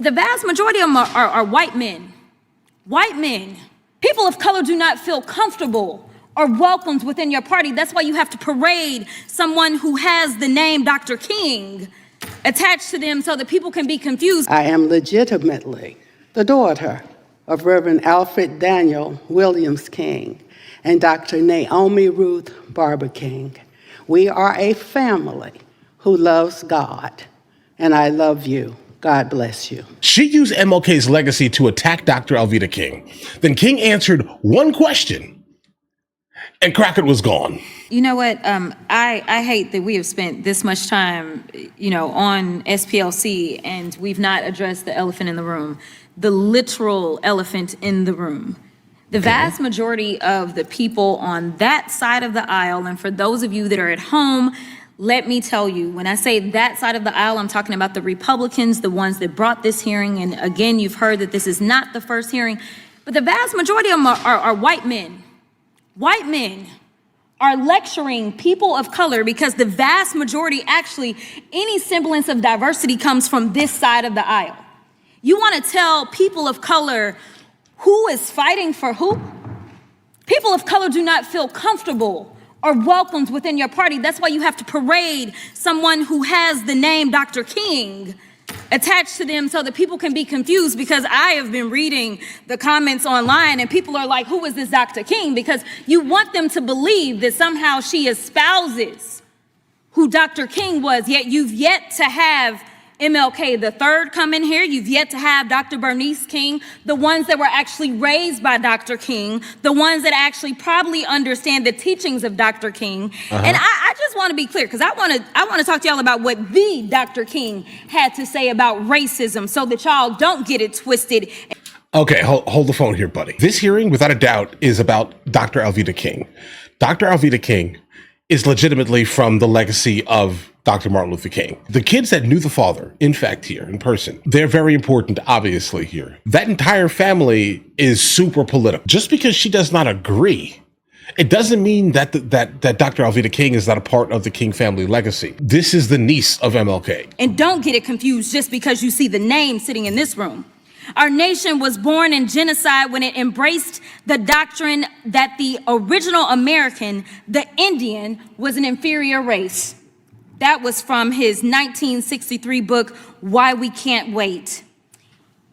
The vast majority of them are white men. White men. People of color do not feel comfortable or welcomed within your party. That's why you have to parade someone who has the name Dr. King attached to them so that people can be confused. I am legitimately the daughter of Reverend Alfred Daniel Williams King and Dr. Naomi Ruth Barber King. We are a family who loves God, and I love you. God bless you. She used MLK's legacy to attack Dr. Alveda King. Then King answered one question, and Crockett was gone. You know what? I hate that we have spent this much time, on SPLC, and we've not addressed the elephant in the room, the literal elephant in the room. The vast majority of the people on that side of the aisle, and for those of you that are at home, let me tell you, when I say that side of the aisle, I'm talking about the Republicans, the ones that brought this hearing. And again, you've heard that this is not the first hearing, but the vast majority of them are white men. White men are lecturing people of color because the vast majority, actually, any semblance of diversity comes from this side of the aisle. You want to tell people of color who is fighting for who? People of color do not feel comfortable or welcomed within your party. That's why you have to parade someone who has the name Dr. King attached to them so that people can be confused, because I have been reading the comments online and people are like, who is this Dr. King? Because you want them to believe that somehow she espouses who Dr. King was, yet you've yet to have MLK the third come in here. You've yet to have Dr. Bernice King, the ones that were actually raised by Dr. King, the ones that actually probably understand the teachings of Dr. King. And I just want to be clear, because I want to talk to y'all about what the Dr. King had to say about racism so that y'all don't get it twisted. Okay, hold the phone here, buddy. This hearing, without a doubt, is about Dr. Alveda King. Dr. Alveda King is legitimately from the legacy of Dr. Martin Luther King. The kids that knew the father, in fact, here in person, they're very important, obviously, here. That entire family is super political. Just because she does not agree, it doesn't mean that that Dr. Alveda King is not a part of the King family legacy. This is the niece of MLK. And don't get it confused just because you see the name sitting in this room. Our nation was born in genocide when it embraced the doctrine that the original American, the Indian, was an inferior race. That was from his 1963 book, Why We Can't Wait.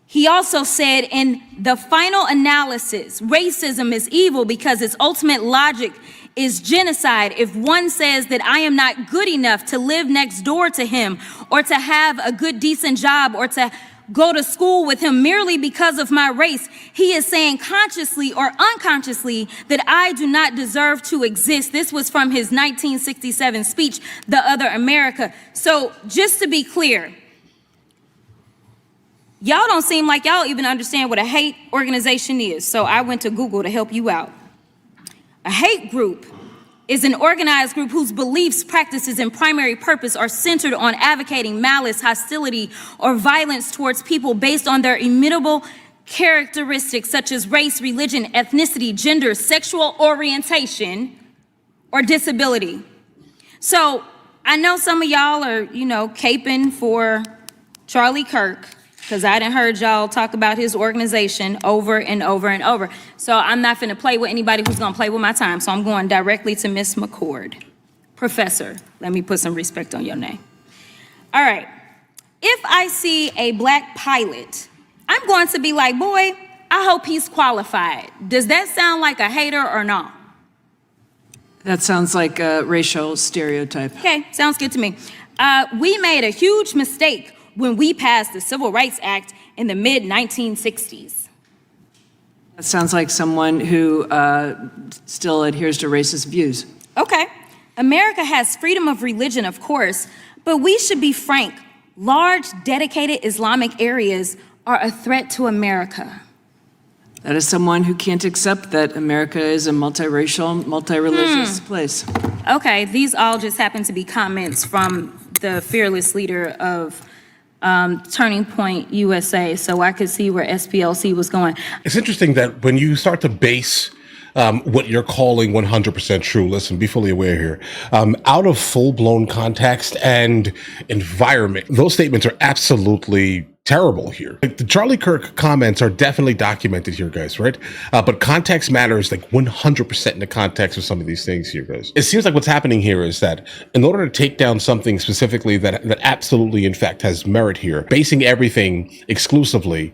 He also said, in the final analysis, racism is evil because its ultimate logic is genocide. If one says that I am not good enough to live next door to him, or to have a good, decent job, or to go to school with him merely because of my race, he is saying consciously or unconsciously that I do not deserve to exist. This was from his 1967 speech, The Other America. So just to be clear, y'all don't seem like y'all even understand what a hate organization is. So I went to Google to help you out. A hate group is an organized group whose beliefs, practices, and primary purpose are centered on advocating malice, hostility, or violence towards people based on their immutable characteristics such as race, religion, ethnicity, gender, sexual orientation, or disability. So I know some of y'all are, caping for Charlie Kirk, because I done heard y'all talk about his organization over and over and over. So I'm not finna play with anybody who's gonna play with my time. So I'm going directly to Miss McCord. Professor, let me put some respect on your name. All right, if I see a black pilot, I'm going to be like, boy, I hope he's qualified. Does that sound like a hater or not? That sounds like a racial stereotype. Okay, sounds good to me. We made a huge mistake when we passed the Civil Rights Act in the mid-1960s. That sounds like someone who still adheres to racist views. Okay. America has freedom of religion, of course, but we should be frank. Large, dedicated Islamic areas are a threat to America. That is someone who can't accept that America is a multiracial, multi-religious place. Okay, these all just happen to be comments from the fearless leader of Turning Point USA, so I could see where SPLC was going. It's interesting that when you start to base what you're calling 100% true, listen, be fully aware here, out of full-blown context and environment, those statements are absolutely terrible here. Like, the Charlie Kirk comments are definitely documented here, guys, right? But context matters like 100% in the context of some of these things here, guys. It seems like what's happening here is that in order to take down something specifically that absolutely, in fact, has merit here, basing everything exclusively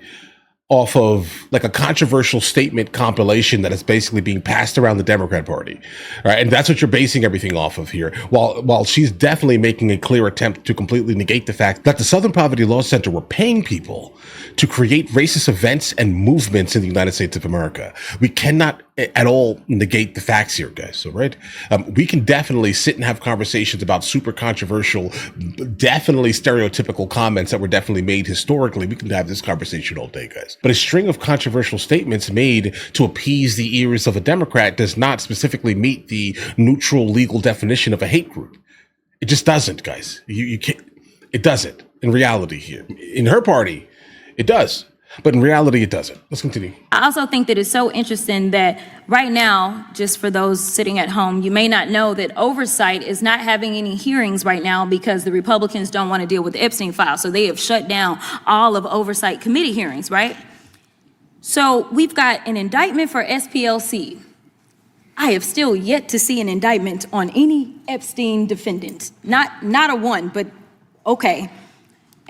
off of like a controversial statement compilation that is basically being passed around the Democrat Party, right? And that's what you're basing everything off of here. While she's definitely making a clear attempt to completely negate the fact that the Southern Poverty Law Center were paying people to create racist events and movements in the United States of America. We cannot at all negate the facts here, guys. So, right? We can definitely sit and have conversations about super controversial, definitely stereotypical comments that were definitely made historically. We can have this conversation all day, guys. But a string of controversial statements made to appease the ears of a Democrat does not specifically meet the neutral legal definition of a hate group. It just doesn't, guys. You can't. It doesn't in reality here. In her party, it does. But in reality, it doesn't. Let's continue. I also think that it's so interesting that right now, just for those sitting at home, you may not know that oversight is not having any hearings right now because the Republicans don't want to deal with the Epstein file. So they have shut down all of oversight committee hearings, right? So we've got an indictment for SPLC. I have still yet to see an indictment on any Epstein defendant. Not a one, but okay.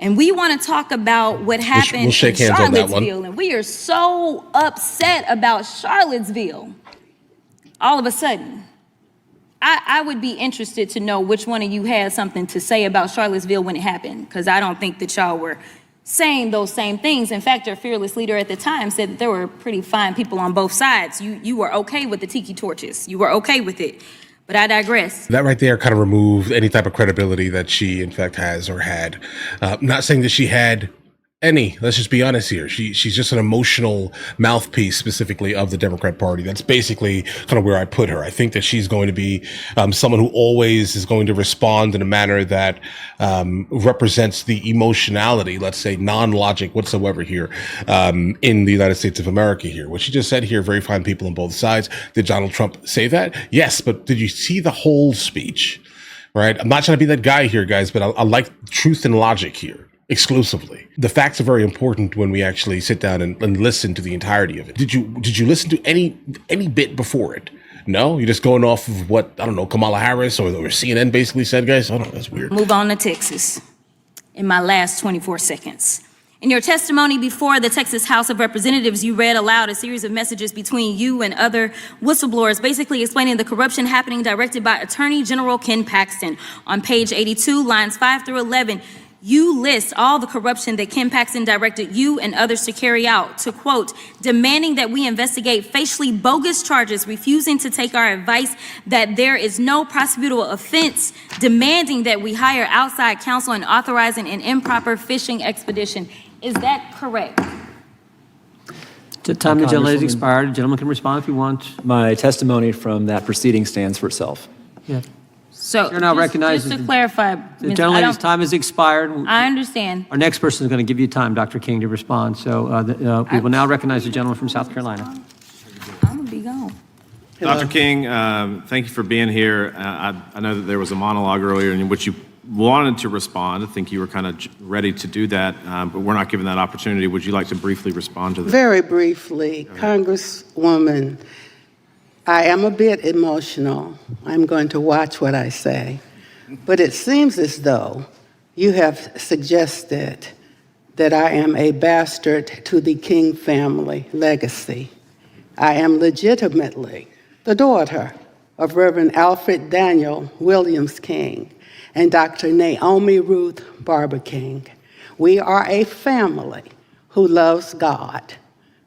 And we want to talk about what happened we'll shake in hands on that one. Charlottesville. And we are so upset about Charlottesville. All of a sudden, I would be interested to know which one of you had something to say about Charlottesville when it happened, because I don't think that y'all were saying those same things. In fact, your fearless leader at the time said that there were pretty fine people on both sides. You were okay with the tiki torches. You were okay with it. But I digress. That right there kind of removed any type of credibility that she, in fact, has or had. Not saying that she had any. Let's just be honest here. She's just an emotional mouthpiece, specifically of the Democrat Party. That's basically kind of where I put her. I think that she's going to be someone who always is going to respond in a manner that represents the emotionality, let's say non-logic whatsoever here in the United States of America here. What she just said here, very fine people on both sides. Did Donald Trump say that? Yes, but did you see the whole speech? Right? I'm not trying to be that guy here, guys, but I like truth and logic here. Exclusively. The facts are very important when we actually sit down and listen to the entirety of it. Did you listen to any bit before it? No? You're just going off of what, I don't know, Kamala Harris or CNN basically said, guys? I don't know, that's weird. Move on to Texas in my last 24 seconds. In your testimony before the Texas House of Representatives, you read aloud a series of messages between you and other whistleblowers, basically explaining the corruption happening, directed by Attorney General Ken Paxton. On page 82, lines 5 through 11, you list all the corruption that Ken Paxton directed you and others to carry out, to quote, demanding that we investigate facially bogus charges, refusing to take our advice that there is no prosecutable offense, demanding that we hire outside counsel, and authorizing an improper fishing expedition. Is that correct? The time of the gentleman has expired. The gentleman can respond if you want. My testimony from that proceeding stands for itself. Yeah. So You're now recognized just as to clarify, The gentleman's time has expired. I understand. Our next person is going to give you time, Dr. King, to respond. So we will now recognize the gentleman from South Carolina. I'm gonna be gone. Dr. King, thank you for being here. I know that there was a monologue earlier in which you wanted to respond. I think you were kind of ready to do that, but we're not given that opportunity. Would you like to briefly respond to that? Very briefly, Congresswoman, I am a bit emotional. I'm going to watch what I say. But it seems as though you have suggested that I am a bastard to the King family legacy. I am legitimately the daughter of Reverend Alfred Daniel Williams King and Dr. Naomi Ruth Barber King. We are a family who loves God,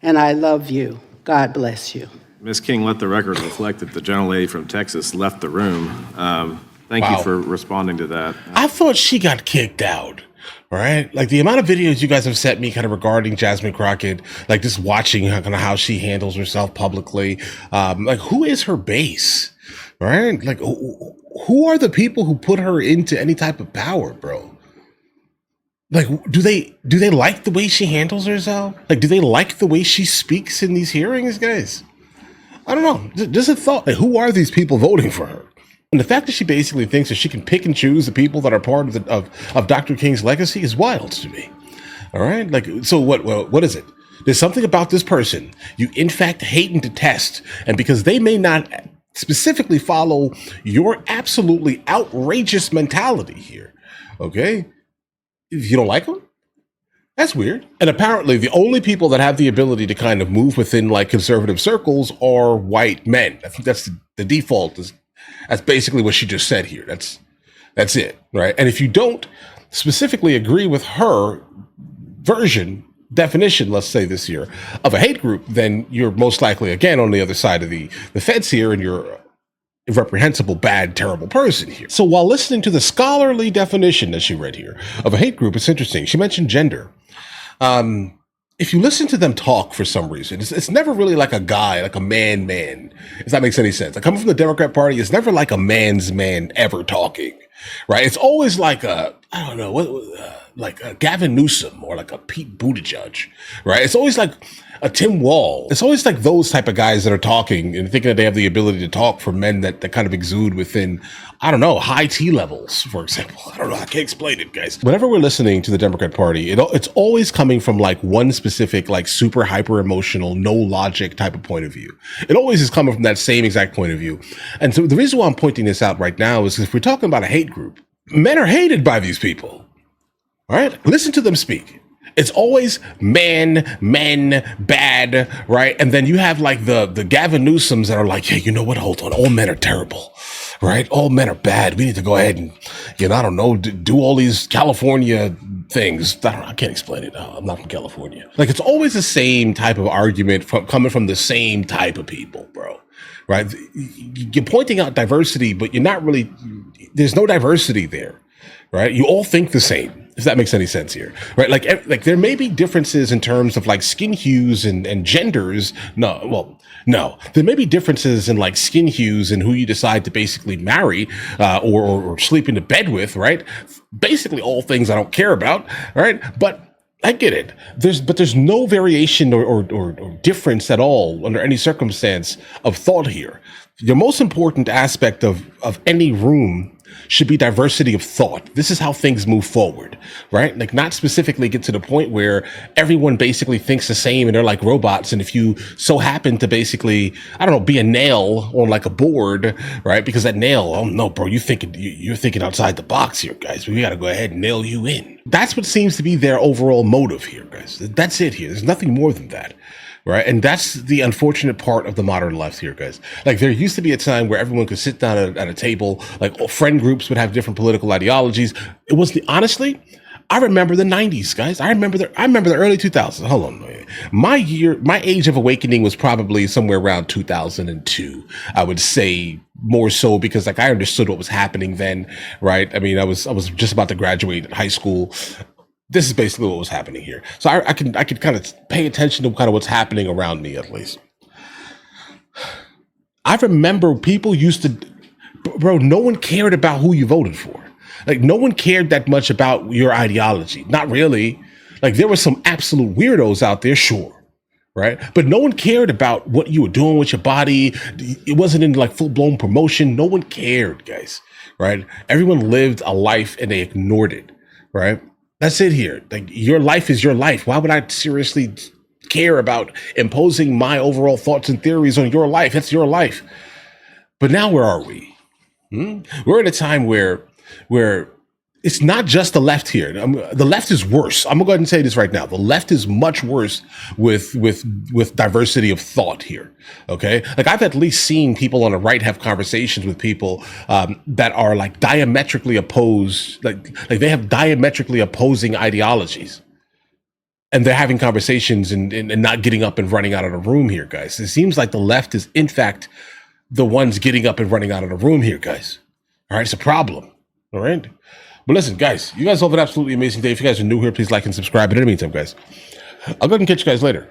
and I love you. God bless you. Ms. King, let the record reflect that the gentlelady from Texas left the room. Thank Wow. you for responding to that. I thought she got kicked out. All right. Like the amount of videos you guys have sent me kind of regarding Jasmine Crockett, like just watching kind of how she handles herself publicly. Like who is her base? Right? Like who are the people who put her into any type of power, bro? Like, do they like the way she handles herself? Like, do they like the way she speaks in these hearings, guys? I don't know. Just a thought. Like, who are these people voting for her? And the fact that she basically thinks that she can pick and choose the people that are part of Dr. King's legacy is wild to me. All right. Like, so what is it? There's something about this person you in fact hate and detest. And because they may not specifically follow your absolutely outrageous mentality here. Okay. If you don't like them, that's weird. And apparently the only people that have the ability to kind of move within like conservative circles are white men. I think that's the default. That's basically what she just said here. That's it, right? And if you don't specifically agree with her definition, let's say this year, of a hate group, then you're most likely, again, on the other side of the fence here, and you're a reprehensible, bad, terrible person here. So while listening to the scholarly definition that she read here of a hate group, it's interesting. She mentioned gender. If you listen to them talk for some reason, it's never really like a guy, like a man, if that makes any sense. Like coming from the Democrat Party, it's never like a man's man ever talking, right? It's always like I don't know, like a Gavin Newsom or like a Pete Buttigieg, right? It's always like a Tim Wall. It's always like those type of guys that are talking and thinking that they have the ability to talk for men that kind of exude within, I don't know, high T levels, for example. I don't know. I can't explain it, guys. Whenever we're listening to the Democrat Party, it's always coming from like one specific, like super hyper emotional, no logic type of point of view. It always is coming from that same exact point of view. And so the reason why I'm pointing this out right now is if we're talking about a hate group, men are hated by these people. All right? Listen to them speak. It's always men, bad, right? And then you have like the Gavin Newsoms that are like, hey, you know what? Hold on. All men are terrible, right? All men are bad. We need to go ahead and, I don't know, do all these California things. I can't explain it. I'm not from California. Like, it's always the same type of argument coming from the same type of people, bro. Right? You're pointing out diversity, but you're not really, there's no diversity there, right? You all think the same. If that makes any sense here, right? Like there may be differences in terms of like skin hues and genders. No. There may be differences in like skin hues and who you decide to basically marry or sleep into bed with, right? Basically all things I don't care about, right? But I get it. There's no variation or difference at all under any circumstance of thought here. The most important aspect of any room should be diversity of thought. This is how things move forward, right? Like not specifically get to the point where everyone basically thinks the same and they're like robots. And if you so happen to basically, I don't know, be a nail on like a board, right? Because that nail, oh no, bro, you're thinking outside the box here, guys. We got to go ahead and nail you in. That's what seems to be their overall motive here, guys. That's it here. There's nothing more than that. Right. And that's the unfortunate part of the modern left here, guys. Like there used to be a time where everyone could sit down at a table, like friend groups would have different political ideologies. It was honestly, I remember the 90s, guys. I remember the early 2000s. Hold on. My age of awakening was probably somewhere around 2002. I would say more so because like I understood what was happening then. Right. I mean, I was just about to graduate high school. This is basically what was happening here. So I could kind of pay attention to kind of what's happening around me, at least. I remember people used to, bro, no one cared about who you voted for. Like no one cared that much about your ideology. Not really. Like there were some absolute weirdos out there, sure. Right. But no one cared about what you were doing with your body. It wasn't in like full blown promotion. No one cared, guys. Right. Everyone lived a life and they ignored it. Right. That's it here. Like your life is your life. Why would I seriously care about imposing my overall thoughts and theories on your life? That's your life. But now where are we? We're in a time where it's not just the left here. The left is worse. I'm gonna go ahead and say this right now. The left is much worse with diversity of thought here. Okay, like I've at least seen people on the right have conversations with people that are like diametrically opposed. Like they have diametrically opposing ideologies, and they're having conversations and not getting up and running out of the room here, guys. It seems like the left is in fact the ones getting up and running out of the room here, guys. All right, it's a problem. All right. But listen, guys, you guys have an absolutely amazing day. If you guys are new here, please like and subscribe. But in the meantime, guys, I'll go ahead and catch you guys later.